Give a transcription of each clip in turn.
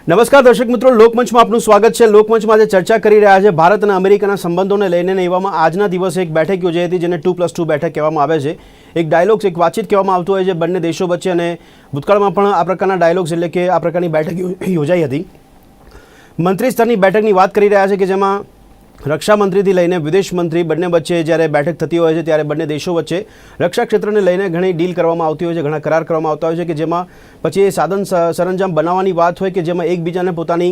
નમસ્કાર દર્શક મિત્રો, લોકમંચમાં આપનું સ્વાગત છે. લોકમંચમાં આજે ચર્ચા કરી રહ્યા છે ભારત અને અમેરિકાના સંબંધોને લઈને. એવામાં આજના દિવસે એક બેઠક યોજાઈ હતી જેને 2+2 બેઠક કહેવામાં આવે છે. એક ડાયલોગ્સ, એક વાતચીત કહેવામાં આવતું હોય છે બંને દેશો વચ્ચે, અને ભૂતકાળમાં પણ આ પ્રકારના ડાયલોગ્સ એટલે કે આ પ્રકારની બેઠક યોજાઈ હતી. મંત્રી સ્તરની બેઠકની વાત કરી રહ્યા છે કે જેમાં રક્ષામંત્રીથી લઈને વિદેશ મંત્રી બંને વચ્ચે જ્યારે બેઠક થતી હોય છે ત્યારે બંને દેશો વચ્ચે રક્ષા ક્ષેત્રને લઈને ઘણી ડીલ કરવામાં આવતી હોય છે, ઘણા કરાર કરવામાં આવતા હોય છે કે જેમાં પછી એ સાધન સરંજામ બનાવવાની વાત હોય કે જેમાં એકબીજાને પોતાની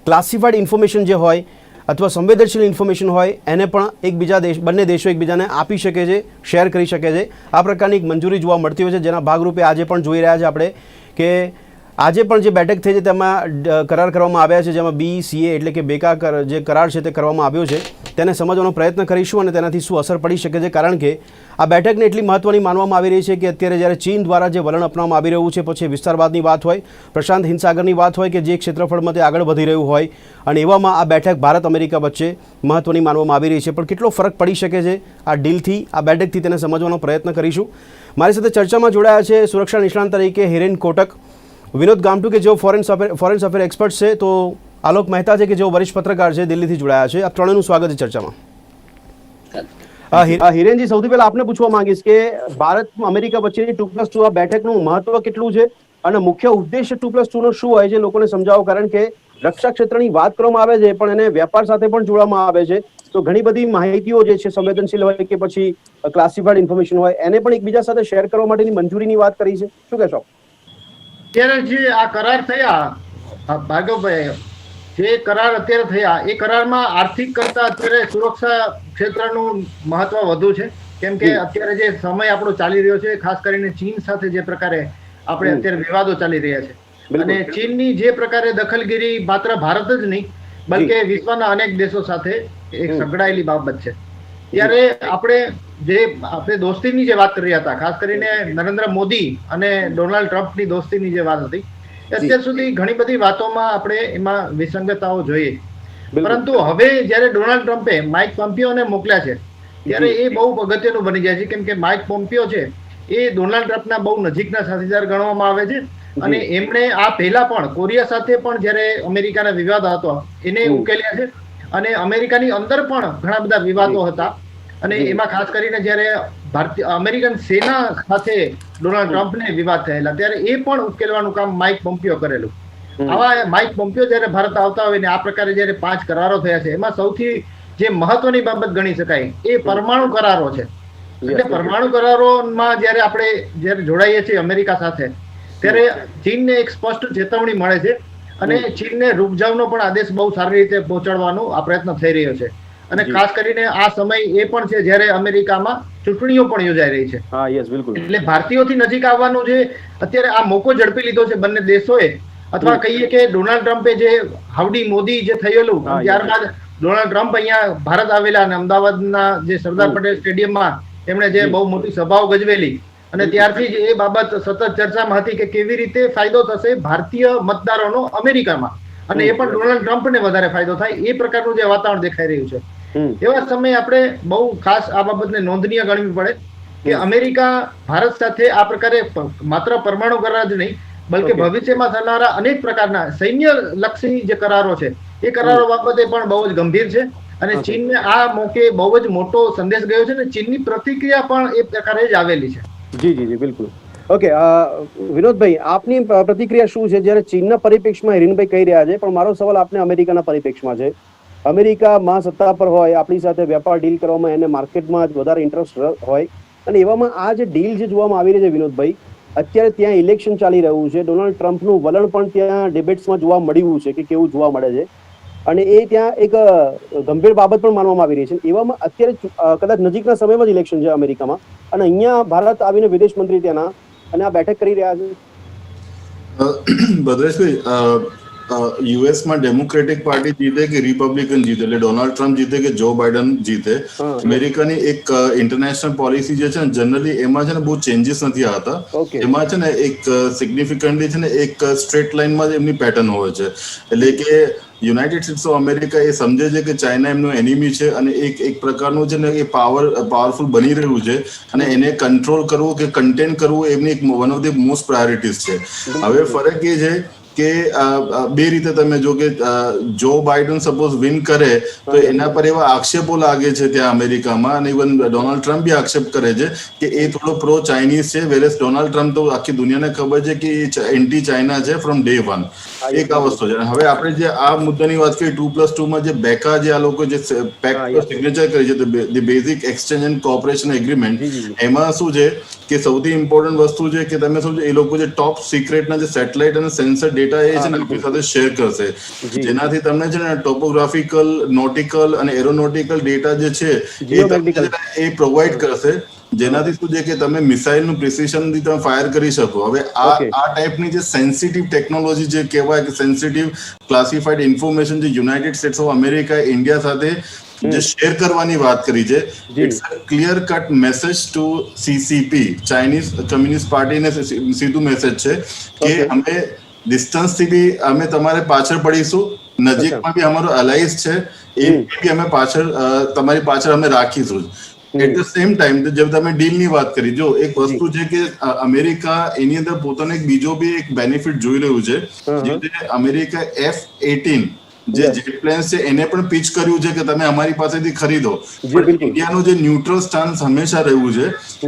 ક્લાસિફાઈડ ઇન્ફોર્મેશન જે હોય અથવા સંવેદનશીલ ઇન્ફોર્મેશન હોય એને પણ બંને દેશો એકબીજાને આપી શકે છે, શેર કરી શકે છે. આ પ્રકારની એક મંજૂરી જોવા મળતી હોય છે, જેના ભાગરૂપે આજે પણ જોઈ રહ્યા છે આપણે કે આજે પણ જે બેઠક થઈ છે તેમાં કરાર કરવામાં આવ્યા છે, જેમાં BCA એટલે કે બેકા જે કરાર છે તે કરવામાં આવ્યો છે. તેને સમજવાનો પ્રયત્ન કરીશું અને તેનાથી શું અસર પડી શકે છે, કારણ કે આ બેઠકને એટલી મહત્ત્વની માનવામાં આવી રહી છે કે અત્યારે જ્યારે ચીન દ્વારા જે વલણ અપનાવવામાં આવી રહ્યું છે, પછી વિસ્તારવાદની વાત હોય, પ્રશાંત હિંસાગરની વાત હોય કે જે ક્ષેત્રફળમાં તે આગળ વધી રહ્યું હોય, અને એવામાં આ બેઠક ભારત અમેરિકા વચ્ચે મહત્ત્વની માનવામાં આવી રહી છે. પણ કેટલો ફરક પડી શકે છે આ ડીલથી, આ બેઠકથી, તેને સમજવાનો પ્રયત્ન કરીશું. મારી સાથે ચર્ચામાં જોડાયા છે સુરક્ષા નિષ્ણાંત તરીકે હિરેન કોટક, વિનોદ ગામટુ કે જેઓ ફોરેન અફેર એક્સપર્ટ છે, તો આલોક મહેતા છે કે જેઓ વરિષ્ઠ પત્રકાર છે, દિલ્હીથી જોડાયા છે. આપ ત્રણેયનું સ્વાગત છે ચર્ચામાં. હિરેનજી, સૌથી પહેલા આપને પૂછવા માંગીશ કે ભારત અમેરિકા વચ્ચેની 2+2 આ બેઠકનું મહત્વ કેટલું છે અને મુખ્ય ઉદ્દેશ્ય 2+2 નો શું હોય છે, લોકોને સમજાવો. કારણ કે રક્ષા ક્ષેત્રની વાત કરવામાં આવે છે પણ એને વેપાર સાથે પણ જોડવામાં આવે છે, તો ઘણી બધી માહિતીઓ જે છે સંવેદનશીલ હોય કે પછી ક્લાસિફાઈડ ઇન્ફોર્મેશન હોય એને પણ એકબીજા સાથે શેર કરવા માટેની મંજૂરીની વાત કરી છે. શું કહેશો? અત્યારે જે આ કરાર થયા ભાર્ગવભાઈ, જે કરાર અત્યારે થયા એ કરારમાં આર્થિક કરતા અત્યારે સુરક્ષા ક્ષેત્રનું મહત્વ વધુ છે. કેમ કે અત્યારે જે સમય આપણો ચાલી રહ્યો છે, ખાસ કરીને ચીન સાથે જે પ્રકારે આપણે અત્યારે વિવાદો ચાલી રહ્યા છે, અને ચીનની જે પ્રકારે દખલગીરી માત્ર ભારત જ નહીં બલકે વિશ્વના અનેક દેશો સાથે એક સંકળાયેલી બાબત છે. ત્યારે આપણે દોસ્તીની જે વાત કરી હતા, ખાસ કરીને નરેન્દ્ર મોદી અને ડોનાલ્ડ ટ્રમ્પની દોસ્તીની જે વાત હતી, અત્યાર સુધી ઘણી બધી વાતોમાં આપણે એમાં વિસંગતતાઓ જોઈએ. પરંતુ હવે જ્યારે ડોનાલ્ડ ટ્રમ્પે માઇક પોમ્પિયોને મોકલ્યા છે ત્યારે એ બહુ અગત્યનું બની જાય છે. કેમ કે માઇક પોમ્પિયો છે એ ડોનાલ્ડ ટ્રમ્પના બહુ નજીકના સાથીદાર ગણવામાં આવે છે, અને એમણે આ પહેલા પણ કોરિયા સાથે પણ જ્યારે અમેરિકાના વિવાદ હતો એને ઉકેલ્યા છે, અને અમેરિકાની અંદર પણ ઘણા બધા વિવાદો હતા, અને એમાં ખાસ કરીને જ્યારે અમેરિકન સેના સાથે ડોનાલ્ડ ટ્રમ્પને વિવાદ થયેલા ત્યારે એ પણ ઉકેલવાનું કામ માઇક પોમ્પિયો કરેલું. આવા માઇક પોમ્પિયો જ્યારે ભારત આવતા હોય ને આ પ્રકારે જ્યારે 5 કરારો થયા છે, એમાં સૌથી જે મહત્વની બાબત ગણી શકાય એ પરમાણુ કરારો છે. એટલે પરમાણુ કરારોમાં જ્યારે આપણે જોડાઈએ છીએ અમેરિકા સાથે, ત્યારે ચીનને એક સ્પષ્ટ ચેતવણી મળે છે, અને ચીનને રૂપજાવનો પણ આદેશ બહુ સારી રીતે પહોંચાડવાનો આ પ્રયત્ન થઈ રહ્યો છે. અને ખાસ કરીને આ સમય એ પણ છે જ્યારે અમેરિકામાં ચૂંટણીઓ પણ યોજાઈ રહી છે. એટલે ભારતીયોથી નજીક આવવાનો જે અત્યારે આ મોકો ઝડપી લીધો છે બંને દેશોએ, અથવા કહીએ કે ડોનાલ્ડ ટ્રમ્પે જે હાઉડી મોદી જે થયેલું, ત્યારબાદ ડોનાલ્ડ ટ્રમ્પ અહીંયા ભારત આવેલા અને અમદાવાદના જે સરદાર પટેલ સ્ટેડિયમમાં એમણે જે બહુ મોટી સભાઓ ગજવેલી, અને ત્યારથી જ એ બાબત સતત ચર્ચામાં હતી કે કેવી રીતે ફાયદો થશે ભારતીય મતદારોનો અમેરિકામાં, અને એ પણ ડોનાલ્ડ ટ્રમ્પને વધારે ફાયદો થાય એ પ્રકારનું જે વાતાવરણ દેખાઈ રહ્યું છે. એવા સમયે આપણે બહુ ખાસ આ બાબતને નોંધનીય ગણવી પડે કે અમેરિકા ભારત સાથે આ પ્રકારે માત્ર પરમાણુ કરાર જ નહીં બલકે ભવિષ્યમાં થનારા અનેક પ્રકારના સૈન્ય લક્ષી જે કરારો છે એ કરારો બાબતે પણ બહુ જ ગંભીર છે, અને ચીનને આ મોકે બહુ જ મોટો સંદેશ ગયો છે, અને ચીનની પ્રતિક્રિયા પણ એ પ્રકારે જ આવેલી છે. જી, બિલકુલ. ઓકે, વિનોદભાઈ, આપની પ્રતિક્રિયા શું છે જ્યારે ચીનના પરિપ્રેક્ષમાં હિરેનભાઈ કહી રહ્યા છે, પણ મારો સવાલ આપને અમેરિકાના પરિપ્રેક્ષમાં છે. અમેરિકામાં સત્તા પર હોય, આપણી સાથે વેપાર ડીલ કરવામાં એને માર્કેટમાં જ વધારે ઇન્ટરેસ્ટ હોય, અને એવામાં આ જે ડીલ જે જોવામાં આવી રહી છે વિનોદભાઈ, અત્યારે ત્યાં ઇલેક્શન ચાલી રહ્યું છે, ડોનાલ્ડ ટ્રમ્પનું વલણ પણ ત્યાં ડિબેટ્સમાં જોવા મળ્યું છે કે કેવું જોવા મળે છે, અને એ ત્યાં એક ગંભીર બાબત પણ માનવામાં આવી રહી છે. એવામાં અત્યારે કદાચ નજીકના સમયમાં જ ઇલેક્શન છે અમેરિકામાં, અને અહીંયા ભારત આવીને વિદેશ મંત્રી ત્યાંના અને આ બેઠક કરી રહ્યા છે. ભદ્રેશભાઈ, યુએસમાં ડેમોક્રેટિક પાર્ટી જીતે કે રિપબ્લિકન જીતે, એટલે ડોનાલ્ડ ટ્રમ્પ જીતે કે જો બાઇડન જીતે, અમેરિકાની એક ઇન્ટરનેશનલ પોલિસી જે છે ને જનરલી એમાં છે ને બહુ ચેન્જીસ નથી આવતા. એમાં છે ને એક સિગ્નિફિકન્ટલી છે ને એક સ્ટ્રેટ લાઇનમાં જ એમની પેટર્ન હોય છે. એટલે કે યુનાઇટેડ સ્ટેટ્સ ઓફ અમેરિકા એ સમજે છે કે ચાઇના એમનો એનિમી છે, અને એક પ્રકારનું છે ને એ પાવરફુલ બની રહ્યું છે, અને એને કંટ્રોલ કરવું કે કન્ટેન કરવું એમની એક one of the most priorities છે. હવે ફરક એ છે કે બે રીતે તમે જો કે જો બાઇડન સપોઝ વિન કરે તો એના પર એવા આક્ષેપો લાગે છે ત્યાં અમેરિકામાં, અને ઇવન ડોનાલ્ડ ટ્રમ્પ બી આક્ષેપ કરે છે કે એ થોડો પ્રો ચાઇનીઝ છે, વેરેસ ડોનાલ્ડ ટ્રમ્પ તો આખી દુનિયાને ખબર છે કે એ એન્ટી ચાઇના છે ફ્રોમ ડે વન. એક આ વસ્તુ છે. હવે આપણે જે આ મુદ્દાની વાત કરીએ 2+2 માં જે બેકા જે આ લોકો જે પેક્ટ પર સિગ્નેચર કરી છે, the basic exchange and cooperation agreement, એમાં શું છે કે સૌથી ઇમ્પોર્ટન્ટ વસ્તુ છે કે તમે શું એ લોકો જે ટોપ સિક્રેટના જે સેટેલાઇટ અને સેન્સર ડેટા એ છે ને આપણી સાથે શેર કરશે, જેનાથી તમને છે ને ટોપોગ્રાફિકલ, નોટિકલ અને એરોનોટિકલ ડેટા જે છે એ પ્રોવાઈડ કરશે, જેનાથી શું છે કે તમે મિસાઇલનું પ્રિસિશનથી તમે ફાયર કરી શકો. હવે આ ટાઈપની જે સેન્સિટિવ ટેકનોલોજી જે કહેવાય કે સેન્સિટિવ ક્લાસિફાઈડ ઇન્ફોર્મેશન જે United States of America India સાથે જે શેર કરવાની વાત કરી છે, it's a clear cut message to CCP, Chinese Communist પાર્ટીને સીધું મેસેજ છે કે અમે ડિસ્ટન્સથી બી અમે તમારે પાછળ પડીશું, નજીકમાં બી અમારો અલાઇઝ છે એ બી અમે પાછળ તમારી પાછળ અમે રાખીશું. એટ ધ સેમ ટાઈમ જેમ તમે ડીલની વાત કરી, જો એક વસ્તુ છે કે અમેરિકા એની અંદર પોતાનો એક બીજો બી એક બેનિફિટ જોઈ રહ્યું છે, જે અમેરિકા F-18 જે જેટ પ્લેન્સ છે એને પણ પીચ કર્યું છે કે તમે અમારી પાસેથી ખરીદો. પણ ઇન્ડિયાનું જે ન્યુટ્રલ સ્ટાન્સ હંમેશા રહ્યું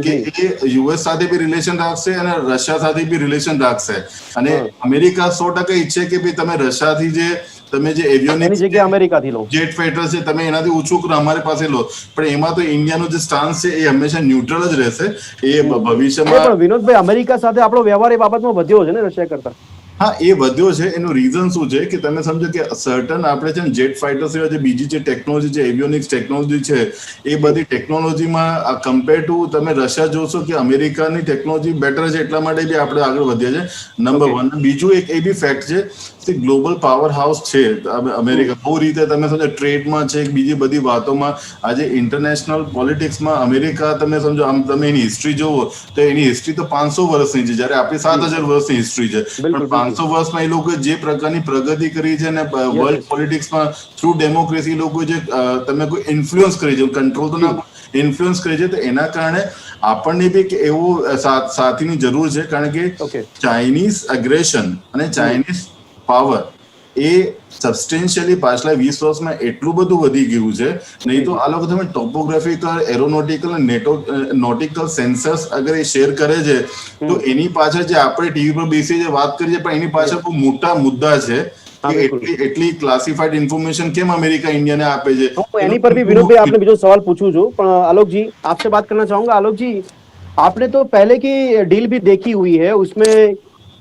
છે કે એ યુએસ સાથે બી રિલેશન રાખશે અને રશિયા સાથે બી રિલેશન રાખશે, અને અમેરિકા 100% ઈચ્છે કે ભાઈ તમે રશિયાથી જે તમે જે એવિયોનિક્સ જગ્યાએ અમેરિકાથી લો જેટ ફાઇટર છે તમે એનાથી ઓછું કરો, અમારી પાસે લો, પણ એમાં તો ઇન્ડિયાનો જે સ્ટાન્સ છે એ હંમેશા ન્યુટ્રલ જ રહેશે. એ ભવિષ્યમાં પણ વિનોદભાઈ, અમેરિકા સાથે આપણો વ્યવહાર એ બાબતમાં વધ્યો છે ને રશિયા કરતા? હા, એ વધ્યો છે. એનું રીઝન શું છે કે તમે સમજો કે સર્ટન આપણે છે ને જેટ ફાઇટર સિવાય જે બીજી જે ટેકનોલોજી છે, એવિયોનિક્સ ટેકનોલોજી છે, એ બધી ટેકનોલોજીમાં કમ્પેર ટુ તમે રશિયા જોશો કે અમેરિકાની ટેકનોલોજી બેટર છે, એટલા માટે બી આપણે આગળ વધ્યા છે, નંબર 1. બીજું એક એ બી ફેક્ટ છે કે ગ્લોબલ પાવર હાઉસ છે અમેરિકા, બહુ રીતે તમે સમજો ટ્રેડમાં છે, બીજી બધી વાતોમાં. આજે ઇન્ટરનેશનલ પોલિટિક્સમાં અમેરિકા તમે સમજો, આમ તમે એની હિસ્ટ્રી જોવો તો એની હિસ્ટ્રી તો 500 વર્ષની છે, જ્યારે આપણી 7000 વર્ષની હિસ્ટ્રી છે. પણ 500 વર્ષમાં એ લોકો જે પ્રકારની પ્રગતિ કરી છે ને વર્લ્ડ પોલિટિક્સમાં થ્રુ ડેમોક્રેસી લોકો જે તમે કોઈ ઇન્ફ્લુઅન્સ કરી છે, કંટ્રોલ તો ના ઇન્ફ્લુઅન્સ કરી છે, તો એના કારણે આપણને બી એવું સાથીની જરૂર છે, કારણ કે ચાઇનીઝ અગ્રેશન અને ચાઇનીઝ પાવર એ સબસ્ટેન્શિયલી પાછલા 20 વર્ષમાં એટલું બધું વધી ગયું છે. નહીં તો આ લોકો તમે ટોપોગ્રાફિકલ, એરોનોટિકલ અને નોટિકલ સેન્સર્સ અગર એ શેર કરે છે તો એની પાછળ જે આપણે ટીવી પર બેસી જે વાત કરીએ, પણ એની પાછળ બહુ મોટા મુદ્દા છે કે એટલી ક્લાસિફાઈડ ઇન્ફોર્મેશન કેમ અમેરિકા ઇન્ડિયાને આપે છે. એની પર भी विनोद भाई आपने बीजो सवाल पूछूं जो, पण आलोक जी आपसे बात करना चाहूंगा. आलोक जी, आपने तो पहले की डील भी देखी हुई है, उसमें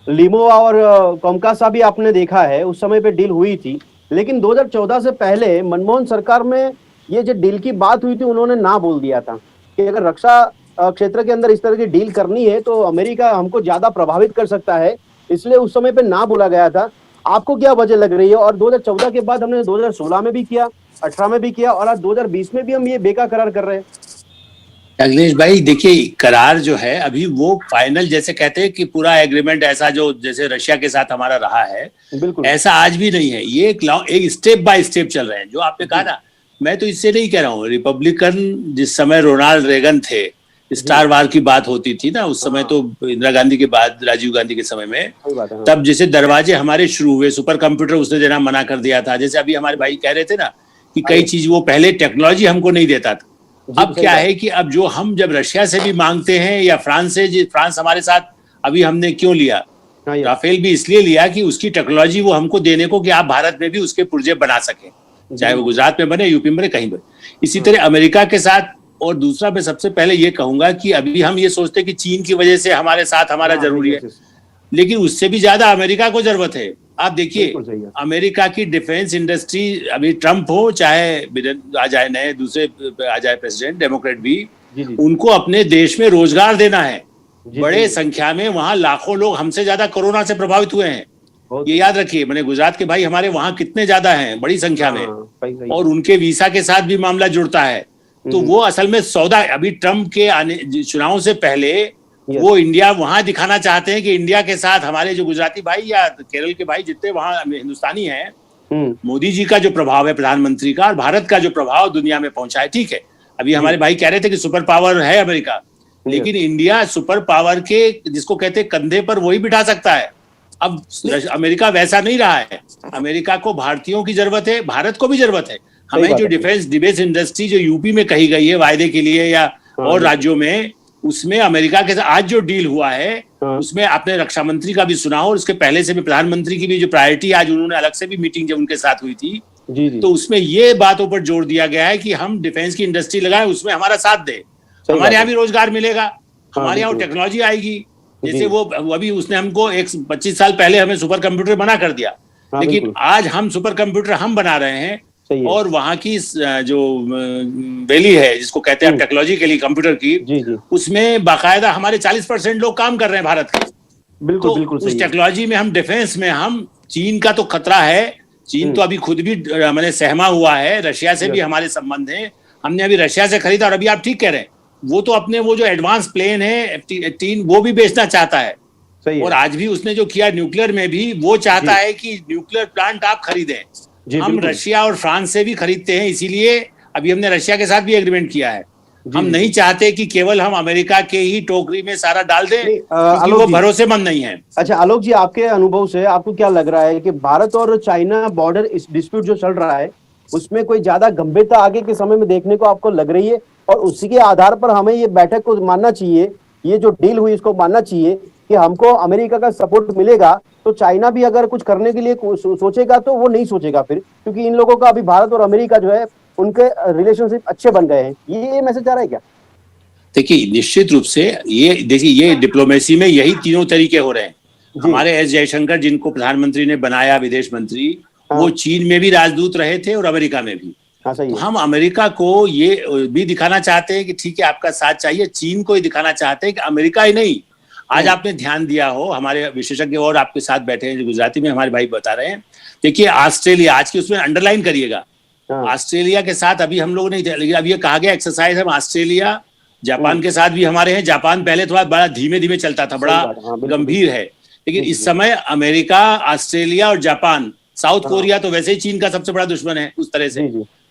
लिमोवा और कॉमकासा भी आपने देखा है, उस समय पे डील हुई थी. लेकिन 2014 से पहले मनमोहन सरकार में ये जो डील की बात हुई थी, उन्होंने ना बोल दिया था कि अगर रक्षा क्षेत्र के अंदर इस तरह की डील करनी है तो अमेरिका हमको ज्यादा प्रभावित कर सकता है, इसलिए उस समय पे ना बोला गया था. आपको क्या वजह लग रही है? और 2014 के बाद हमने 2016 में भी किया, 18 में भी किया, और आज 2020 में भी हम ये बेका करार कर रहे हैं. अखिलेश भाई देखिए, करार जो है अभी वो फाइनल, जैसे कहते हैं कि पूरा एग्रीमेंट ऐसा जो जैसे रशिया के साथ हमारा रहा है, बिल्कुल ऐसा आज भी नहीं है. ये एक स्टेप बाय स्टेप चल रहे हैं. जो आपने कहा ना, मैं तो इससे नहीं कह रहा हूँ. रिपब्लिकन जिस समय रोनाल्ड रेगन थे, स्टार वार की बात होती थी ना उस समय, तो इंदिरा गांधी के बाद राजीव गांधी के समय में, तब जैसे दरवाजे हमारे शुरू हुए, सुपर कंप्यूटर उसने देना मना कर दिया था. जैसे अभी हमारे भाई कह रहे थे ना कि कई चीज वो पहले टेक्नोलॉजी हमको नहीं देता था. अब क्या है कि अब जो हम जब रशिया से भी मांगते हैं या फ्रांस से, फ्रांस हमारे साथ अभी हमने क्यों लिया राफेल भी, इसलिए लिया कि उसकी टेक्नोलॉजी वो हमको देने को कि आप भारत में भी उसके पुर्जे बना सके, चाहे वो गुजरात में बने, यूपी में बने, कहीं बने. इसी तरह अमेरिका के साथ. और दूसरा, मैं सबसे पहले ये कहूंगा कि अभी हम ये सोचते हैं कि चीन की वजह से हमारे साथ हमारा जरूरी है, लेकिन उससे भी ज्यादा अमेरिका को जरूरत है. आप देखिए, अमेरिका की डिफेंस इंडस्ट्री, अभी ट्रम्प हो चाहे आ जाए नए दूसरे आ जाए प्रेसिडेंट डेमोक्रेट भी, उनको अपने देश में रोजगार देना है. बड़े संख्या में वहां लाखों लोग हमसे ज्यादा कोरोना से प्रभावित हुए हैं. ये याद रखिए, मैंने गुजरात के भाई हमारे वहां कितने ज्यादा हैं, बड़ी संख्या में, और उनके वीसा के साथ भी मामला जुड़ता है. तो वो असल में सौदा, अभी ट्रम्प के आने चुनाव से पहले वो इंडिया वहां दिखाना चाहते हैं कि इंडिया के साथ हमारे जो गुजराती भाई या केरल के भाई जितने वहां हिंदुस्तानी हैं, मोदी जी का जो प्रभाव है प्रधानमंत्री का, और भारत का जो प्रभाव दुनिया में पहुंचा है. ठीक है, अभी हमारे भाई कह रहे थे कि सुपर पावर है अमेरिका, लेकिन इंडिया सुपर पावर के जिसको कहते हैं कंधे पर वही बिठा सकता है. अब अमेरिका वैसा नहीं रहा है। अमेरिका को भारतीयों की जरूरत है, भारत को भी जरूरत है। हमें जो डिफेंस इंडस्ट्री जो यूपी में कही गई है वायदे के लिए या और राज्यों में, उसमें अमेरिका के साथ आज जो डील हुआ है उसमें आपने रक्षा मंत्री का भी सुना हो, और उसके पहले से भी प्रधानमंत्री की भी जो प्रायोरिटी, आज उन्होंने अलग से भी मीटिंग जब उनके साथ हुई थी तो उसमें ये बातों पर जोर दिया गया है कि हम डिफेंस की इंडस्ट्री लगाएं, उसमें हमारा साथ दे, हमारे यहाँ भी रोजगार मिलेगा, हमारे यहाँ टेक्नोलॉजी आएगी। जैसे वो अभी उसने हमको 25 साल पहले हमें सुपर कंप्यूटर बना कर दिया, लेकिन आज हम सुपर कंप्यूटर हम बना रहे हैं, और वहां की जो वैली है जिसको कहते हैं टेक्नोलॉजिकली कंप्यूटर की, उसमें बाकायदा हमारे 40% लोग काम कर रहे हैं भारत के। बिल्कुल तो बिल्कुल उस टेक्नोलॉजी में हम डिफेंस में हम चीन का तो खतरा है, चीन तो अभी खुद भी मैंने सहमा हुआ है, रशिया से भी हमारे संबंध है, हमने अभी रशिया से खरीदा, और अभी आप ठीक कह रहे हैं वो तो अपने वो जो एडवांस प्लेन है F-18 वो भी बेचना चाहता है, और आज भी उसने जो किया न्यूक्लियर में भी वो चाहता है कि न्यूक्लियर प्लांट आप खरीदें। हम रशिया और फ्रांस से भी खरीदते हैं, इसीलिए अभी हमने रशिया के साथ भी एग्रीमेंट किया है। हम नहीं चाहते कि केवल हम अमेरिका के ही टोकरी में सारा डाल दें, क्योंकि वो भरोसेमंद नहीं है। अच्छा आलोक जी, आपके अनुभव से आपको क्या लग रहा है कि भारत और चाइना बॉर्डर डिस्प्यूट जो चल रहा है उसमें कोई ज्यादा गंभीरता आगे के समय में देखने को आपको लग रही है, और उसी के आधार पर हमें ये बैठक को मानना चाहिए, ये जो डील हुई इसको मानना चाहिए कि हमको अमेरिका का सपोर्ट मिलेगा, तो चाइना भी अगर कुछ करने के लिए सोचेगा तो वो नहीं सोचेगा फिर, क्योंकि इन लोगों का अभी भारत और अमेरिका जो है उनके रिलेशनशिप अच्छे बन गए हैं। ये मैसेज आ रहा है क्या? देखिए निश्चित रूप से ये डिप्लोमेसी में यही तीनों तरीके हो रहे हैं। हमारे एस जयशंकर जिनको प्रधानमंत्री ने बनाया विदेश मंत्री, वो चीन में भी राजदूत रहे थे और अमेरिका में भी। सही है। हम अमेरिका को ये भी दिखाना चाहते हैं कि ठीक है आपका साथ चाहिए, चीन को ही दिखाना चाहते हैं कि अमेरिका ही नहीं। आज आपने ध्यान दिया हो, हमारे विशेषज्ञ और आपके साथ बैठे हैं जो गुजराती में हमारे भाई बता रहे हैं, देखिए ऑस्ट्रेलिया, आज की उसमें अंडरलाइन करिएगा, ऑस्ट्रेलिया के साथ अभी हम लोग नहीं थे, लेकिन अब ये कहा गया एक्सरसाइज हम ऑस्ट्रेलिया जापान के साथ भी हमारे हैं। जापान पहले थोड़ा बड़ा धीमे धीमे चलता था, बड़ा गंभीर है, लेकिन इस समय अमेरिका, ऑस्ट्रेलिया और जापान, साउथ कोरिया तो वैसे ही चीन का सबसे बड़ा दुश्मन है उस तरह से,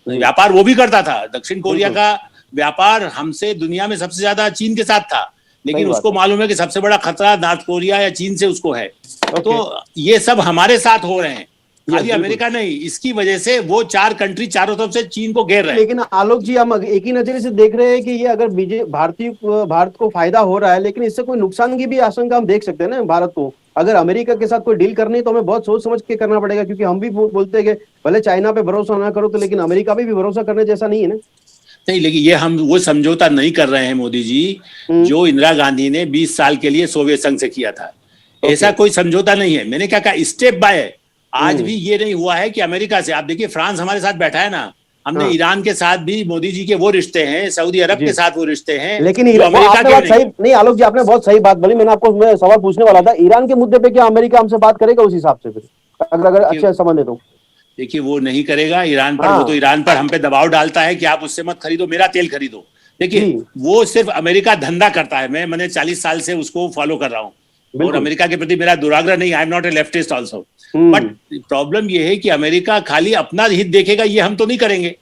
व्यापार वो भी करता था। दक्षिण कोरिया का व्यापार हमसे दुनिया में सबसे ज्यादा चीन के साथ था, लेकिन उसको मालूम है कि सबसे बड़ा खतरा नॉर्थ कोरिया या चीन से उसको है। तो ये सब हमारे साथ हो रहे हैं, खाली अमेरिका नहीं। इसकी वजह से वो 4 कंट्री चारों तरफ से चीन को घेर रहे हैं। लेकिन आलोक जी, हम एक ही नजरिए से देख रहे हैं कि ये अगर भारत को फायदा हो रहा है, लेकिन इससे कोई नुकसान की भी आशंका हम देख सकते हैं ना भारत को। अगर अमेरिका के साथ कोई डील करनी है तो हमें बहुत सोच समझ के करना पड़ेगा, क्योंकि हम भी बोलते हैं कि भले चाइना पे भरोसा ना करो तो, लेकिन अमेरिका पे भी भरोसा करने जैसा नहीं है ना। नहीं, लेकिन ये हम वो समझौता नहीं कर रहे हैं मोदी जी, जो इंदिरा गांधी ने 20 साल के लिए सोवियत संघ से किया था। ऐसा कोई समझौता नहीं है। मैंने क्या कहा, स्टेप बाय। आज भी ये नहीं हुआ है कि अमेरिका से, आप देखिए फ्रांस हमारे साथ बैठा है ना, हमने ईरान के साथ भी मोदी जी के वो रिश्ते हैं, सऊदी अरब के साथ वो रिश्ते हैं, लेकिन अमेरिका के सही नहीं। आलोक जी, आपने बहुत सही बात बोली। मैंने आपको सवाल पूछने वाला था, ईरान के मुद्दे पे क्या अमेरिका हमसे बात करेगा उस हिसाब से फिर, अगर अच्छे संबंध है तो? देखिए वो नहीं करेगा ईरान पर, वो तो ईरान पर हम पे दबाव डालता है कि आप उससे मत खरीदो, मेरा तेल खरीदो। देखिए वो सिर्फ अमेरिका धंधा करता है, मैंने 40 साल से उसको फॉलो कर रहा हूँ, और अमेरिका के प्रति मेरा दुराग्रह नहीं, I am not a leftist also, but problem ये है कि अमेरिका खाली अपना हित देखेगा, ये हम तो नहीं करेंगे।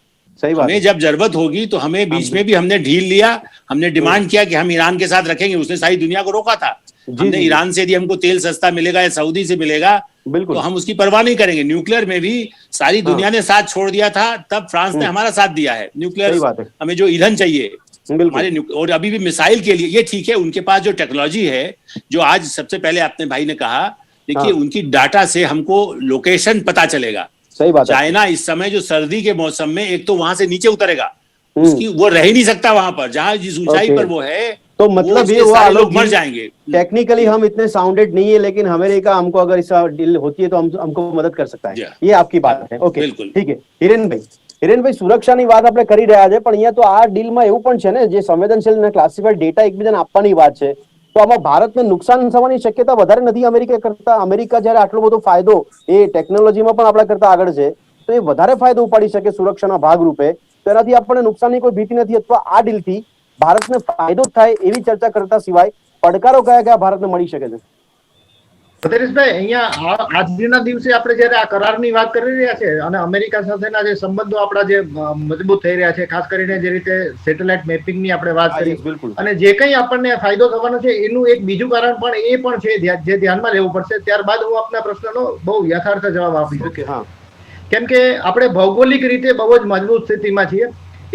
सही बात। हमें जब जरूरत होगी तो हमें बीच में भी हमने ढील लिया, हमने डिमांड किया कि हम ईरान के साथ रखेंगे, उसने सारी दुनिया को रोका था। हमने ईरान से यदि हमको तेल सस्ता मिलेगा या सऊदी से मिलेगा तो हम उसकी परवाह नहीं करेंगे। न्यूक्लियर में भी सारी दुनिया ने साथ छोड़ दिया था, तब फ्रांस ने हमारा साथ दिया है। न्यूक्लियर हमें जो ईंधन चाहिए हमारे, और अभी भी मिसाइल के लिए ये ठीक है, उनके पास जो टेक्नोलॉजी है, जो आज सबसे पहले आपने भाई ने कहा, देखिए उनकी डाटा से हमको लोकेशन पता चलेगा। सही बात। चाइना इस समय जो सर्दी के मौसम में एक तो वहां से नीचे उतरेगा, उसकी वो रह ही नहीं सकता वहां पर, जहां जिस ऊंचाई पर वो है, तो मतलब ये वो लोग मर जाएंगे। टेक्निकली हम इतने साउंडेड नहीं है, लेकिन अमेरिका हमको अगर इस डील होती है तो हमको मदद कर सकता है, ये आपकी बात है। ओके, ठीक है। હિરેનભાઈ, સુરક્ષાની વાત આપણે કરી રહ્યા છે, પણ અહીંયા તો આ ડીલમાં એવું પણ છે ને, જે સંવેદનશીલ અને ક્લાસિફાઈડ ડેટા એકબીજાને આપવાની વાત છે, તો આમાં ભારતને નુકસાન થવાની શક્યતા વધારે નથી અમેરિકા કરતા? અમેરિકા જ્યારે આટલો બધો ફાયદો એ ટેકનોલોજીમાં પણ આપણા કરતા આગળ છે, તો એ વધારે ફાયદો ઉપાડી શકે સુરક્ષાના ભાગરૂપે, તેનાથી આપણને નુકસાનની કોઈ ભીતિ નથી, અથવા આ ડીલથી ભારતને ફાયદો થાય એવી ચર્ચા કરતા સિવાય પડકારો કયા કયા ભારતને મળી શકે છે? પરેશભાઈ, અહીંયા આજના દિવસે આપણે જયારે આ કરારની વાત કરી રહ્યા છે અને અમેરિકા સાથેના જે સંબંધો આપણા જે મજબૂત થઈ રહ્યા છે, ખાસ કરીને જે રીતે સેટેલાઇટ મેપિંગની આપણે વાત કરી અને જે કંઈ આપણને ફાયદો થવાનો છે એનું એક બીજું કારણ પણ એ પણ છે જે ધ્યાનમાં લેવું પડશે. ત્યારબાદ હું આપના પ્રશ્નનો બહુ યથાર્થ જવાબ આપી શકું, કેમ કે આપણે ભૌગોલિક રીતે બહુ જ મજબૂત સ્થિતિમાં છીએ.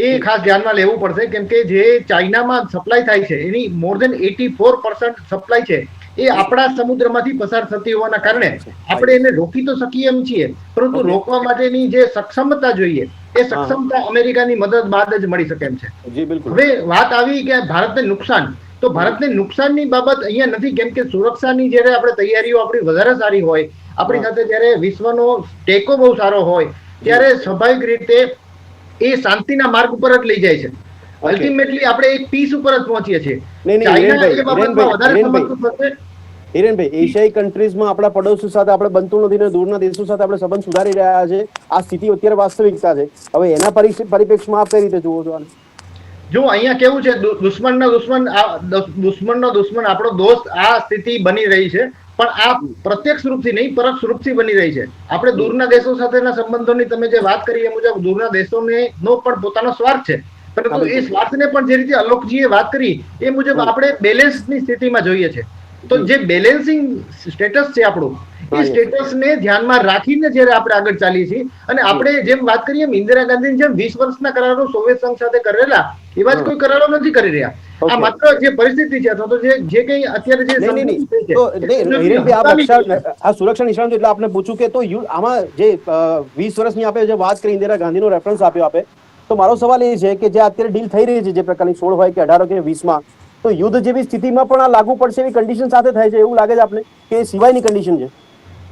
એ ખાસ ધ્યાનમાં લેવું પડશે, કેમ કે જે ચાઇનામાં સપ્લાય થાય છે એની મોર દેન 84% સપ્લાય છે એ આપણા સમુદ્રમાંથી પસાર થતી હોવાના કારણે આપણે એને રોકી તો શકીએ એમ છીએ, પરંતુ રોકવા માટેની જે સક્ષમતા જોઈએ એ સક્ષમતા અમેરિકાની મદદ બાદ જ મળી શકે એમ છે. હવે વાત આવી કે ભારતને નુકસાન, તો ભારતને નુકસાનની બાબત અહીંયા નથી, કેમ કે સુરક્ષાની જયારે આપણે તૈયારીઓ આપણી વધારે સારી હોય, આપણી સાથે જયારે વિશ્વનો ટેકો બહુ સારો હોય, ત્યારે સ્વાભાવિક રીતે એ શાંતિના માર્ગ ઉપર જ લઈ જાય છે. અલ્ટિમેટલી આપણે એક પીસ ઉપર જ પહોંચીએ છીએ. હિરેનભાઈ, એશિયાઈ કન્ટ્રીઝમાં આપણા પડોશી સાથે આપણે બનતું નથી ને દૂરના દેશો સાથે આપણે સંબંધ સુધારી રહ્યા છે. આ સ્થિતિ અત્યારે વાસ્તવિકતા છે. હવે એના પરિપ્રેક્ષમાં આપ કઈ રીતે જુઓ છો આને? જો અહીંયા કેવું છે, દુશ્મનનો દુશ્મન આપણો દોસ્ત આ સ્થિતિ બની રહી છે, પણ આ પ્રત્યક્ષ રૂપથી નહીં પરોક્ષ રૂપથી બની રહી છે. આપણે દૂરના દેશો સાથેના સંબંધોની તમે જે વાત કરી એ મુજબ દૂરના દેશોને નો પણ પોતાનો સ્વાર્થ છે, પરંતુ એ સ્વાર્થને પણ જે રીતે અલોકજીએ વાત કરી એ મુજબ આપણે બેલેન્સની સ્થિતિમાં જોઈએ છે. તો જે બેલેન્સિંગ સ્ટેટસ છે આપણું, એ સ્ટેટસને ધ્યાનમાં રાખીને જ્યારે આપણે આગળ ચાલીએ છીએ અને આપણે જેમ વાત કરીએ ઇન્દિરા ગાંધીની જેમ 20 વર્ષના કરારો સોવિયત સંઘ સાથે કરેલા એવા જ કોઈ કરારો નથી કરી રહ્યા. આ માત્ર જે પરિસ્થિતિ છે અથવા તો જે કંઈ અત્યારે જે આ સુરક્ષા નિષ્ણાંતો એટલે આપણે પૂછ્યું કે તો આમાં જે 20 વર્ષની આપણે જે વાત કરી ઇન્દિરા ગાંધીનો રેફરન્સ આપ્યો આપે, તો મારો સવાલ એ છે કે જે અત્યારે ડીલ થઈ રહી છે જે પ્રકારની 16 હોય કે 18 કે 20માં, તો યુદ્ધ જેવી સ્થિતિમાં પણ આ લાગુ પડશે એવી કન્ડિશન સાથે થાય છે એવું લાગે છે આપને કે એ સિવાયની કન્ડિશન છે?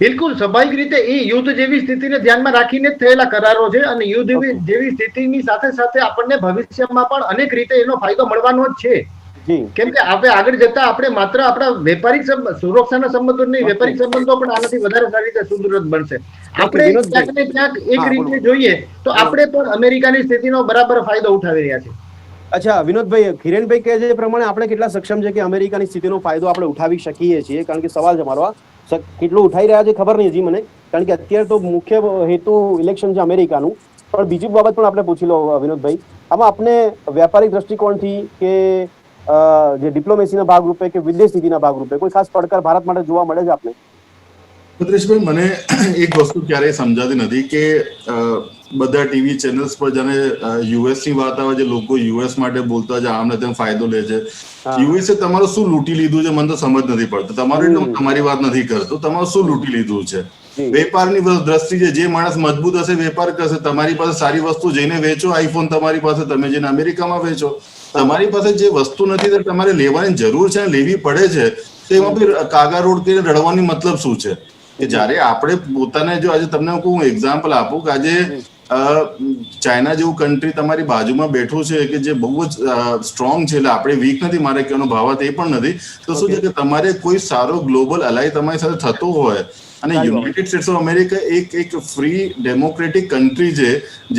બિલકુલ સ્વાભાવિક રીતે એ યુદ્ધ જેવી સ્થિતિને ધ્યાનમાં રાખીને જ થયેલા કરારો છે અને યુદ્ધ જેવી સ્થિતિની સાથે સાથે આપણને ભવિષ્યમાં પણ અનેક રીતે એનો ફાયદો મળવાનો જ છે. કેમ કે આપણે આગળ જતા આપણે માત્ર આપણા વેપારિક સુરક્ષાના સંબંધો નહીં, વેપારિક સંબંધો પણ આનાથી વધારે સારી રીતે સુદૃઢ બનશે. આપણે ક્યાંક ને ક્યાંક એક રીતે જોઈએ તો આપણે પણ અમેરિકાની સ્થિતિનો બરાબર ફાયદો ઉઠાવી રહ્યા છીએ. અચ્છા વિનોદભાઈ, હિરેનભાઈ કહે છે એ પ્રમાણે આપણે કેટલા સક્ષમ છે કે અમેરિકાની સ્થિતિનો ફાયદો આપણે ઉઠાવી શકીએ છીએ? કારણ કે સવાલ છે મારો, કેટલું ઉઠાઈ રહ્યા છે ખબર નહીં હજી મને, કારણ કે અત્યારે તો મુખ્ય હેતુ ઇલેક્શન છે અમેરિકાનું, પણ બીજી બાબત પણ આપણે પૂછી લો વિનોદભાઈ. આમાં આપણે વ્યાપારિક દ્રષ્ટિકોણથી કે જે ડિપ્લોમેસીના ભાગરૂપે કે વિદેશ નીતિના ભાગરૂપે કોઈ ખાસ પડકાર ભારત માટે જોવા મળે છે આપને? ભદ્રેશભાઈ, મને એક વસ્તુ ક્યારેય સમજાતી નથી કે બધા ટીવી ચેનલ્સ પર જાણે યુએસ ની વાત આવે છે, લોકો યુએસ માટે બોલતા છે, આમને તેમ ફાયદો લે છે. યુએસએ તમારું શું લૂંટી લીધું છે મને તો સમજ નથી પડતું. તમારું એટલે તમારી વાત નથી કરતો, તમારું શું લૂંટી લીધું છે? વેપારની દ્રષ્ટિએ જે માણસ મજબૂત હશે વેપાર કરશે. તમારી પાસે સારી વસ્તુ જઈને વેચો, આઈફોન તમારી પાસે, તમે જઈને અમેરિકામાં વેચો. તમારી પાસે જે વસ્તુ નથી તે તમારે લેવાની જરૂર છે, લેવી પડે છે, તો એમાં બી કાગા રોડ કરીને રડવાની મતલબ શું છે? કે જયારે આપણે પોતાને, જો આજે તમને હું એક્ઝામ્પલ આપું કે આજે ચાઇના જેવું કન્ટ્રી તમારી બાજુમાં બેઠું છે કે જે બહુ જ સ્ટ્રોંગ છે, એટલે આપણે વીક નથી, મારે કહેવાનો ભાવાર્થ એ પણ નથી, તો શું છે કે તમારે કોઈ સારો ગ્લોબલ અલાય તમારી સાથે થતો હોય, અને યુનાઇટેડ સ્ટેટ્સ ઓફ અમેરિકા એક ફ્રી ડેમોક્રેટિક કન્ટ્રી છે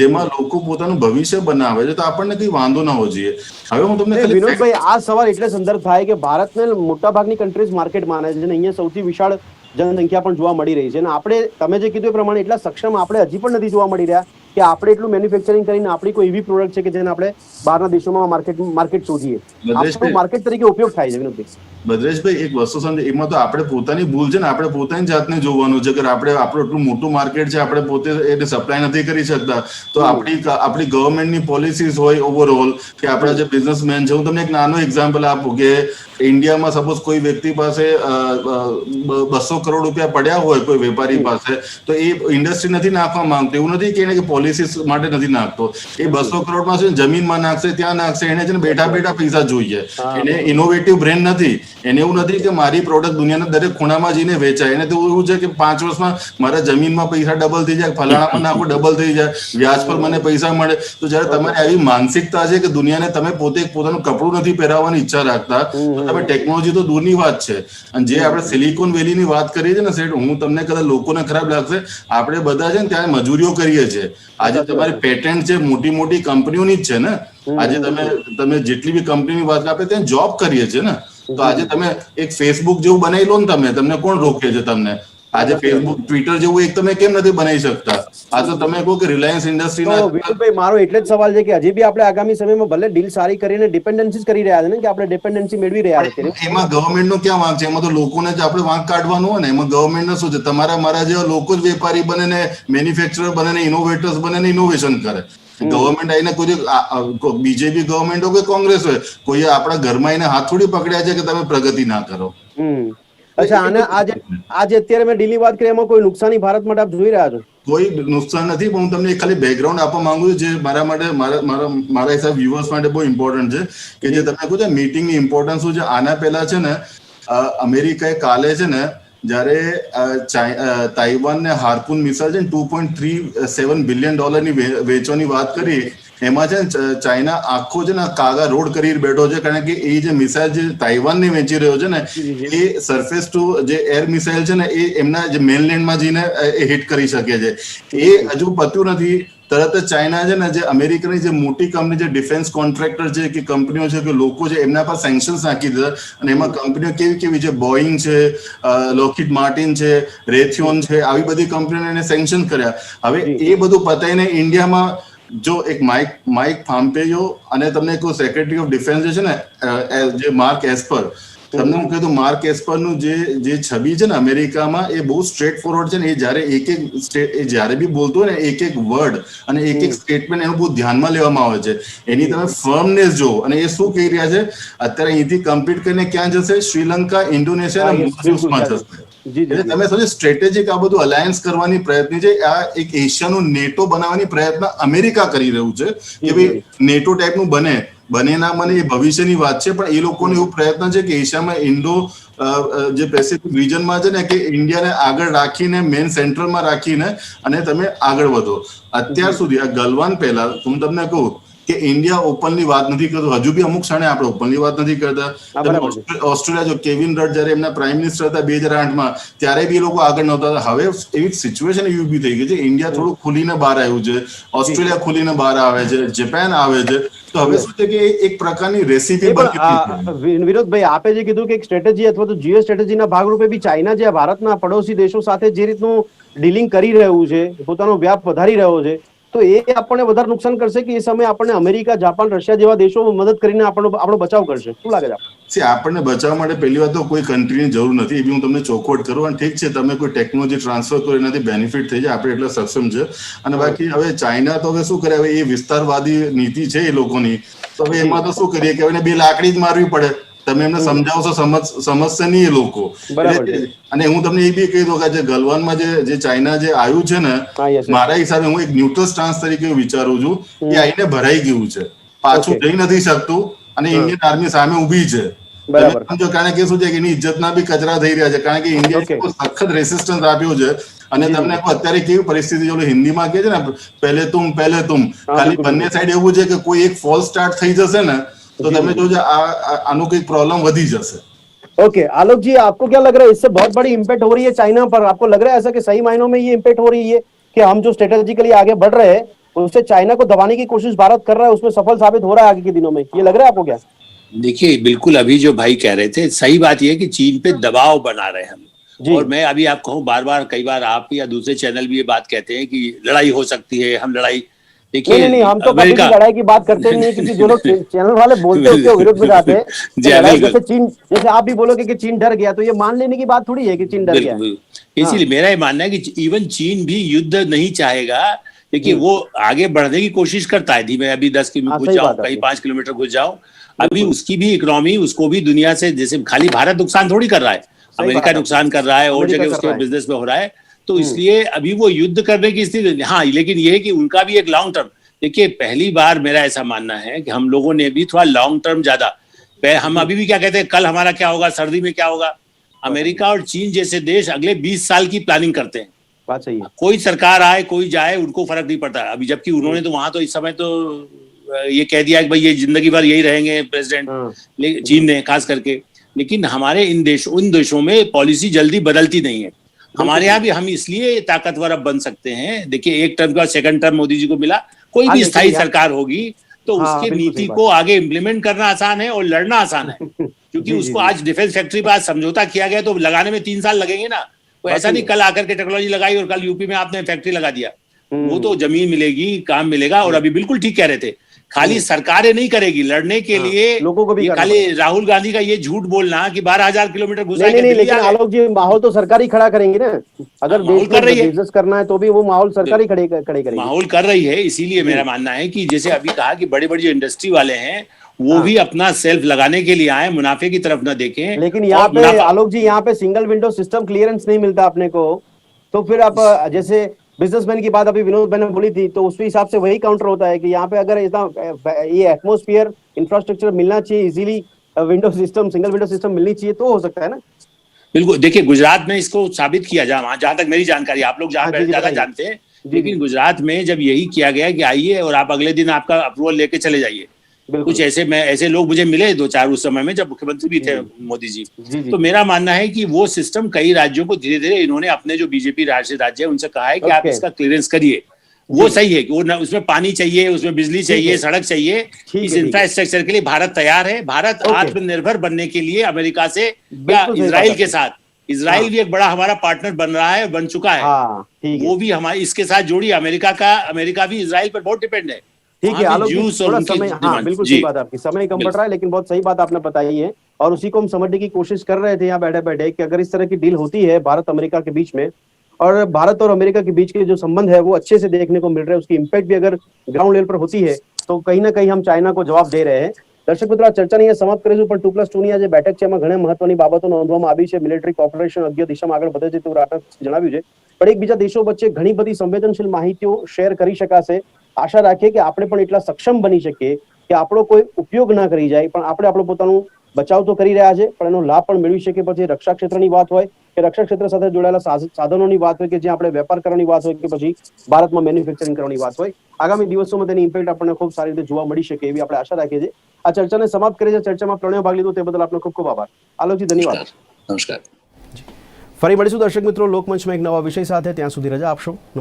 જેમાં લોકો પોતાનું ભવિષ્ય બનાવે છે, તો આપણને કઈ વાંધો ના હોવો જોઈએ. હવે હું તમને વિનોદભાઈ, આ સવાલ એટલે સંદર્ભ થાય કે ભારતને મોટાભાગની કન્ટ્રીઝ માર્કેટ માને છે અને અહીંયા સૌથી વિશાળ જનસંખ્યા પણ જોવા મળી રહી છે, અને આપણે તમે જે કીધું એ પ્રમાણે એટલા સક્ષમ આપણે હજી પણ નથી જોવા મળી રહ્યા કે આપણે એટલું મેન્યુફેક્ચરિંગ કરીને આપણી કોઈ એવી પ્રોડક્ટ છે કે જેને આપણે બહારના દેશોમાં માર્કેટ શોધીએ, આપણો માર્કેટ તરીકે ઉપયોગ થાય છે. વિનોદભાઈ, ભદ્રેશભાઈ, એક વસ્તુ સમજે, એમાં તો આપણે પોતાની ભૂલ છે ને, આપણે પોતાની જાતને જોવાનું છે કે આપણે આપણું એટલું મોટું માર્કેટ છે, આપણે પોતે એને સપ્લાય નથી કરી શકતા, તો આપણી ગવર્મેન્ટની પોલિસીઝ હોય ઓવરઓલ કે આપણા જે બિઝનેસમેન છે, હું તમને એક નાનો એક્ઝામ્પલ આપું કે ઇન્ડિયામાં સપોઝ કોઈ વ્યક્તિ પાસે 200 કરોડ રૂપિયા પડ્યા હોય કોઈ વેપારી પાસે, તો એ ઇન્ડસ્ટ્રી નથી નાખવા માંગતો. એવું નથી કે એને પોલિસીસ માટે નથી નાખતો, એ 200 કરોડમાં છે જમીનમાં નાખશે, ત્યાં નાખશે, એને છે ને બેઠા બેઠા પૈસા જોઈએ. એને ઇનોવેટિવ બ્રેન નથી, એને એવું નથી કે મારી પ્રોડક્ટ દુનિયાના દરેક ખૂણામાં જઈને વેચાય. એને તો એવું છે કે 5 વર્ષમાં મારા જમીનમાં પૈસા ડબલ થઈ જાય, ફલાણામાં નાખો ડબલ થઈ જાય, વ્યાજ પર મને પૈસા મળે. તો જયારે તમારી આવી માનસિકતા છે કે દુનિયાને તમે પોતે પોતાનું કપડું નથી પહેરાવવાની ઈચ્છા રાખતા, તમે ટેકનોલોજી તો દૂરની વાત છે. અને જે આપણે સિલિકોન વેલીની વાત કરીએ છીએ ને સેઠ, હું તમને કદાચ લોકોને ખરાબ લાગશે, આપણે બધા છે ને ત્યાં મજૂરીઓ કરીએ છીએ. આજે તમારી પેટન્ટ છે મોટી મોટી કંપનીઓની જ છે ને, આજે તમે જેટલી બી કંપનીની વાત આપણે ત્યાં જોબ કરીએ છીએ ને, તો આજે તમે એક ફેસબુક જેવું બનાવી લો ને, તમને કોણ રોકે છે? તમને આજે ફેસબુક ટ્વિટર જેવું એક તમે કેમ નથી બનાવી શકતા? આ તો તમે કહો કે રિલાયન્સ ઇન્ડસ્ટ્રીના તો વિપુલભાઈ, મારો એટલે જ સવાલ છે કે હજી બી આપણે આગામી સમયમાં ભલે ડીલ સારી કરીને ડિપેન્ડન્સી કરી રહ્યા છે ને, કે આપણે ડિપેન્ડન્સી મેળવી રહ્યા છે, એમાં ગવર્મેન્ટ નો ક્યાં વાંક છે? એમાં તો લોકોને જ આપણે વાંક કાઢવાનું હોય ને. એમાં ગવર્મેન્ટ ને શું છે? તમારા મારા જેવા લોકો જ વેપારી બને ને, મેન્યુફેક્ચરર બને ને, ઇનોવેટર્સ બને ને, ઇનોવેશન કરે. ગવર્મેન્ટ આવીને કોઈ બીજેપી ગવર્મેન્ટ હોય કે કોંગ્રેસ હોય, કોઈ આપણા ઘરમાં આવીને હાથ થોડી પકડ્યા છે કે તમે પ્રગતિ ના કરો. અચ્છા, અને આજે અત્યારે મેં ડીલની વાત કરી, એમાં કોઈ નુકસાની ભારત માટે આપ જોઈ રહ્યા છો? કોઈ નુકસાન નથી, પણ હું તમને ખાલી બેકગ્રાઉન્ડ આપવા માંગુ છું, જે મારા માટે મારા હિસાબ વ્યુઅર્સ માટે બહુ ઇમ્પોર્ટન્ટ છે. કે જે તમે કહો છો મીટિંગની ઇમ્પોર્ટન્સ શું છે. આના પહેલા છે ને અમેરિકાએ કાલે છે ને જ્યારે તાઇવાનને હાર્પૂન મિસાઇલ છે ને $2.37 બિલિયન વેચવાની વાત કરી, એમાં છે ને ચાઇના આખો છે ને કાગા રોડ કરી બેઠો છે. કારણ કે એ જે મિસાઇલ જે તાઇવાનને વેચી રહ્યો છે ને, એ સરફેસ ટુ જે એર મિસાઇલ છે ને, એ એમના જે મેનલેન્ડમાં જઈને એ હિટ કરી શકે છે. એ હજુ પત્યું નથી. તરત જ ચાઇના છે ને, જે અમેરિકાની જે મોટી કંપની, જે ડિફેન્સ કોન્ટ્રાક્ટર છે કે કંપનીઓ છે કે લોકો છે, એમના પર સેન્કશન્સ નાખી દીધા. અને એમાં કંપનીઓ કેવી છે, બોઈંગ છે, લોકહીડ માર્ટિન છે, રેથિયોન છે, આવી બધી કંપનીઓને એને સેન્કશન કર્યા. હવે એ બધું પતાઈને ઇન્ડિયામાં જો એક માઇક પોમ્પેયો અને તમને કોઈ સેક્રેટરી ઓફ ડિફેન્સ જે છે ને, જે માર્ક એસ્પર, તમને હું કીધું માર્ક એસ્પરનું જે છબી છે ને અમેરિકામાં, એ બહુ સ્ટ્રેટ ફોરવર્ડ છે ને. એ જ્યારે બી બોલતો હોય ને, એક વર્ડ અને એક સ્ટેટમેન્ટ એનું બહુ ધ્યાનમાં લેવામાં આવે છે. એની તમે ફર્મનેસ જો, અને એ શું કહી રહ્યા છે અત્યારે, અહીંથી કમ્પ્લીટ કરીને ક્યાં જશે? શ્રીલંકા, ઇન્ડોનેશિયા અને મોરિશિયસમાં જશે. એટલે તમે સમજો સ્ટ્રેટેજિક આ બધું અલાયન્સ કરવાની પ્રયત્ન છે. આ એક એશિયાનું નેટો બનાવવાની પ્રયત્ન અમેરિકા કરી રહ્યું છે કે ભાઈ નેટો ટાઈપનું બને ના મને એ ભવિષ્યની વાત છે. પણ એ લોકોનો એવો પ્રયત્ન છે કે એશિયામાં ઇન્ડો જે પેસિફિક રિજનમાં છે ને, કે ઇન્ડિયાને આગળ રાખીને, મેન સેન્ટ્રલમાં રાખીને અને તમે આગળ વધો. અત્યાર સુધી આ ગલવાન પહેલા હું તમને કહું કે ઇન્ડિયા ઓપનલી વાત નથી કરતું. હજુ બી અમુક ક્ષણે આપણે ઓપનલી વાત નથી કરતા. ઓસ્ટ્રેલિયા જો કેવિન રડ જયારે એમના પ્રાઇમ મિનિસ્ટર હતા 2008માં, ત્યારે બી એ લોકો આગળ નહોતા. હવે એવી સિચ્યુએશન એવી ઉભી થઈ ગઈ છે. ઇન્ડિયા થોડું ખુલીને બહાર આવ્યું છે, ઓસ્ટ્રેલિયા ખુલીને બહાર આવે છે, જાપાન આવે છે. તો હવે શું છે કે એક પ્રકારની રેસીપી બની. વિનોદભાઈ, આપે જે કીધું કે એક સ્ટ્રેટેજી અથવા તો જીઓ સ્ટ્રેટેજીના ભાગરૂપે બી ચાઇના જે ભારતના પડોશી દેશો સાથે જે રીતનું ડીલિંગ કરી રહ્યું છે, પોતાનો વ્યાપ વધારી રહ્યો છે, તો એ આપણને વધારે નુકસાન કરશે કે એ સમયે આપણને અમેરિકા, જાપાન, રશિયા જેવા દેશો મદદ કરીને આપણો બચાવ કરશે? શું લાગે છે? આપણને બચાવવા માટે પહેલી વાત તો કોઈ કન્ટ્રીની જરૂર નથી. એ બી હું તમને ચોખવટ કરું. અને ઠીક છે, તમે કોઈ ટેકનોલોજી ટ્રાન્સફર કરો, એનાથી બેનિફિટ થઈ જાય, આપણે એટલા સક્ષમ છે. અને બાકી હવે ચાઇના તો હવે શું કરે, હવે એ વિસ્તારવાદી નીતિ છે એ લોકોની. તો હવે એમાં તો શું કરીએ કે હવે બે લાકડી જ મારવી પડે. તમે એમને સમજાવશો, સમજશે નહીં એ લોકો. અને હું તમને એ બી કહી દઉં કે જે ગલવાનમાં જે ચાઇના જે આવ્યું છે ને, મારા હિસાબે હું એક ન્યુટ્રલ સ્ટાન્સ તરીકે વિચારું છું કે આઈને ભરાઈ ગયું છે, પાછું જઈ નથી શકતું, અને ઇન્ડિયન આર્મી સામે ઉભી છે. સમજો, કારણ કે શું છે કે એની ઇજ્જતના બી કચરા થઈ રહ્યા છે. કારણ કે ઇન્ડિયા સખત રેસિસ્ટન્સ આપ્યું છે. અને તમને અત્યારે કેવી પરિસ્થિતિ, જો હિન્દીમાં કહે છે ને, પહેલે તુમ, ખાલી બંને સાઈડ એવું છે કે કોઈ એક ફોલ્સ સ્ટાર્ટ થઈ જશે ને, तो તમે જોજો આનો कोई प्रॉब्लम वधी जैसे. ओके आलोक जी, आपको क्या लग रहा है, इससे बहुत बड़ी इम्पैक्ट हो रही है चाइना पर? आपको लग रहा है ऐसा कि सही मायनों में ये इम्पैक्ट हो रही है कि हम जो स्ट्रेटेजिकली आगे बढ़ रहे हैं, उससे चाइना को दबाने की कोशिश भारत कर रहा है, उसमें सफल साबित हो रहा है आगे के दिनों में? ये लग रहा है आपको क्या? देखिए, बिल्कुल अभी जो भाई कह रहे थे, सही बात यह है कि चीन पे दबाव बना रहे हैं हम. और मैं अभी आप कहूँ, बार बार कई बार आप या दूसरे चैनल भी ये बात कहते हैं कि लड़ाई हो सकती है, हम लड़ाई. देखिए, नहीं, हम तो कभी भी लड़ाई की बात करते नहीं है, क्योंकि जो लोग चैनल वाले बोलते हैं उसके विरुद्ध में जाते हैं. जैसे चीन, जैसे आप भी बोलोगे कि चीन डर गया, तो ये मान लेने की बात थोड़ी है कि चीन डर गया. इसीलिए मेरा ये मानना है कि इवन चीन भी युद्ध नहीं चाहेगा. देखिए, वो आगे बढ़ने की कोशिश करता है धीमे. अभी 10 किलोमीटर घुस जाओ, कहीं 5 किलोमीटर घुस जाओ. अभी उसकी भी इकोनॉमी, उसको भी दुनिया से, जैसे खाली भारत नुकसान थोड़ी कर रहा है, अमेरिका नुकसान कर रहा है, और जगह उसके बिजनेस में हो रहा है. तो इसलिए अभी वो युद्ध करने की स्थिति. हाँ, लेकिन ये है कि उनका भी एक लॉन्ग टर्म. देखिए, पहली बार मेरा ऐसा मानना है कि हम लोगों ने भी थोड़ा लॉन्ग टर्म ज्यादा, हम अभी भी क्या कहते हैं, कल हमारा क्या होगा, सर्दी में क्या होगा. अमेरिका और चीन जैसे देश अगले 20 साल की प्लानिंग करते हैं. बात सही है. कोई सरकार आए, कोई जाए, उनको फर्क नहीं पड़ता. अभी जबकि उन्होंने तो वहां तो इस समय तो ये कह दिया कि भाई ये जिंदगी भर यही रहेंगे प्रेसिडेंट, चीन ने खास करके. लेकिन हमारे इन देशों में पॉलिसी जल्दी बदलती नहीं है. हमारे यहाँ भी हम इसलिए ताकतवर अब बन सकते हैं. देखिए, एक टर्म का सेकंड टर्म मोदी जी को मिला, कोई भी स्थायी सरकार होगी तो हाँ, उसके बिल्कुल सही नीति बात। को आगे इम्प्लीमेंट करना आसान है और लड़ना आसान है, क्योंकि जी, उसको जी। आज डिफेंस फैक्ट्री पर आज समझौता किया गया तो लगाने में 3 साल लगेंगे ना। तो बात ऐसा सही नहीं है। कल आकर के टेक्नोलॉजी लगाई और कल यूपी में आपने फैक्ट्री लगा दिया। वो तो हम्म, जमीन मिलेगी, काम मिलेगा। और अभी बिल्कुल ठीक कह रहे थे, खाली सरकारें नहीं करेगी, लड़ने के हाँ, लिए लोगों को भी ये करना खाली पड़ेगा। राहुल गांधी का ये झूठ बोलना कि 12,000 किलोमीटर घुसा नहीं के नहीं नहीं, दिल्ली लेकिन आ गए। आलोक जी माहौल तो सरकार ही खड़ा करेंगी ना। अगर माहौल देश कर में रही है, बिजनेस करना है तो भी वो माहौल सरकार ही खड़े करेगी। माहौल कर रही है। इसीलिए जी। मेरा मानना है कि जैसे अभी कहा कि बड़े बड़े जो इंडस्ट्री वाले हैं वो हाँ, भी अपना सेल्फ लगाने के लिए आए, मुनाफे की तरफ न देखें। लेकिन यहाँ और पे मुनाफा आलोक जी, यहाँ पे सिंगल विंडो सिस्टम क्लियरेंस नहीं मिलता अपने को। तो फिर आप जैसे बिजनेसमैन की बात अभी विनोद भाई ने बोली थी, तो उस हिसाब से वही काउंटर होता है कि यहाँ पे अगर इतना ये एटमोस्फियर इंफ्रास्ट्रक्चर मिलना चाहिए easily, window system single window system मिलनी चाहिए तो हो सकता है ना। बिल्कुल। देखिए गुजरात में इसको साबित किया जहां तक मेरी जानकारी, आप लोग हाँ जी जी, ज्यादा बताइए। जानते हैं, जी जी, लेकिन गुजरात में जब यही किया गया कि आइए और आप अगले दिन आपका अप्रूवल लेके चले जाइए। कुछ बिल्कुल। ऐसे लोग मुझे मिले 2-4 उस समय में जब मुख्यमंत्री भी थे मोदी जी। जी जी, तो मेरा मानना है कि वो सिस्टम कई राज्यों को धीरे धीरे इन्होंने अपने जो बीजेपी राज्य है उनसे कहा है कि आप ओके। इसका क्लियरेंस करिए। वो जी, सही है कि उसमें पानी चाहिए, उसमें बिजली ठीक चाहिए, है सड़क चाहिए। ठीक इस है ठीक है। इंफ्रास्ट्रक्चर के लिए भारत तैयार है। भारत ओके, आत्मनिर्भर बनने के लिए अमेरिका से या बिल्कुल सही बात इसराइल के आपकी। साथ, इसराइल हाँ भी एक बड़ा हमारा पार्टनर बन रहा है, बन चुका है। हाँ, ठीक है वो भी हमारे इसके साथ जोड़ी। अमेरिका भी इसराइल पर बहुत डिपेंड है। ठीक है वहां भी आलोक जी, ज्यूस और थोड़ा उनकी समय, हाँ डिमांड। बिल्कुल सही जी बात है आपकी, समय कम पड़ बिल्कुल। रहा है, लेकिन बहुत सही बात आपने बताई है। और उसी को हम समझने की कोशिश कर रहे थे यहाँ बैठे बैठे कि अगर इस तरह की डील होती है भारत अमेरिका के बीच में, और भारत और अमेरिका के बीच के जो संबंध है वो अच्छे से देखने को मिल रहे हैं, उसकी इम्पैक्ट भी अगर ग्राउंड लेवल पर होती है तो कहीं ना कहीं हम चाइना को जवाब दे रहे हैं। દર્શક મિત્રો, આ ચર્ચાને અહીંયા સમાપ્ત કરીશું, પણ 2+2 ની આ જે બેઠક છે એમાં ઘણા મહત્વની બાબતો નોંધવામાં આવી છે. મિલિટરી કોર્પોરેશન યોગ્ય દિશામાં આગળ વધે છે તેવું રાઠોડ જણાવ્યું છે, પણ એકબીજા દેશો વચ્ચે ઘણી બધી સંવેદનશીલ માહિતીઓ શેર કરી શકાશે. આશા રાખીએ કે આપણે પણ એટલા સક્ષમ બની શકીએ કે આપણો કોઈ ઉપયોગ ના કરી જાય, પણ આપણે આપણું પોતાનું બચાવ તો કરી રહ્યા છે, પણ એનો લાભ પણ મેળવી શકીએ. પછી રક્ષા ક્ષેત્રની વાત હોય કે રક્ષા ક્ષેત્ર સાથે જોડાયેલા સાધનોની વાત હોય કે જે આપણે વેપાર કરવાની વાત હોય કે પછી ભારતમાં મેન્યુફેક્ચરિંગ કરવાની વાત હોય, આગામી દિવસોમાં તેની ઇમ્પેક્ટ આપણને ખૂબ સારી રીતે જોવા મળી શકે એવી આપણે આશા રાખીએ છીએ. આ ચર્ચાને સમાપ્ત કરી છે. ચર્ચામાં પ્રણય ભાગ લીધો તે બદલ આપનો ખૂબ ખૂબ આભાર. આલોકજી, ધન્યવાદ. नमस्कार। ફરી મળીશું દર્શક મિત્રો લોકમંચમાં એક નવા વિષય સાથે. ત્યાં સુધી રજા આપશો.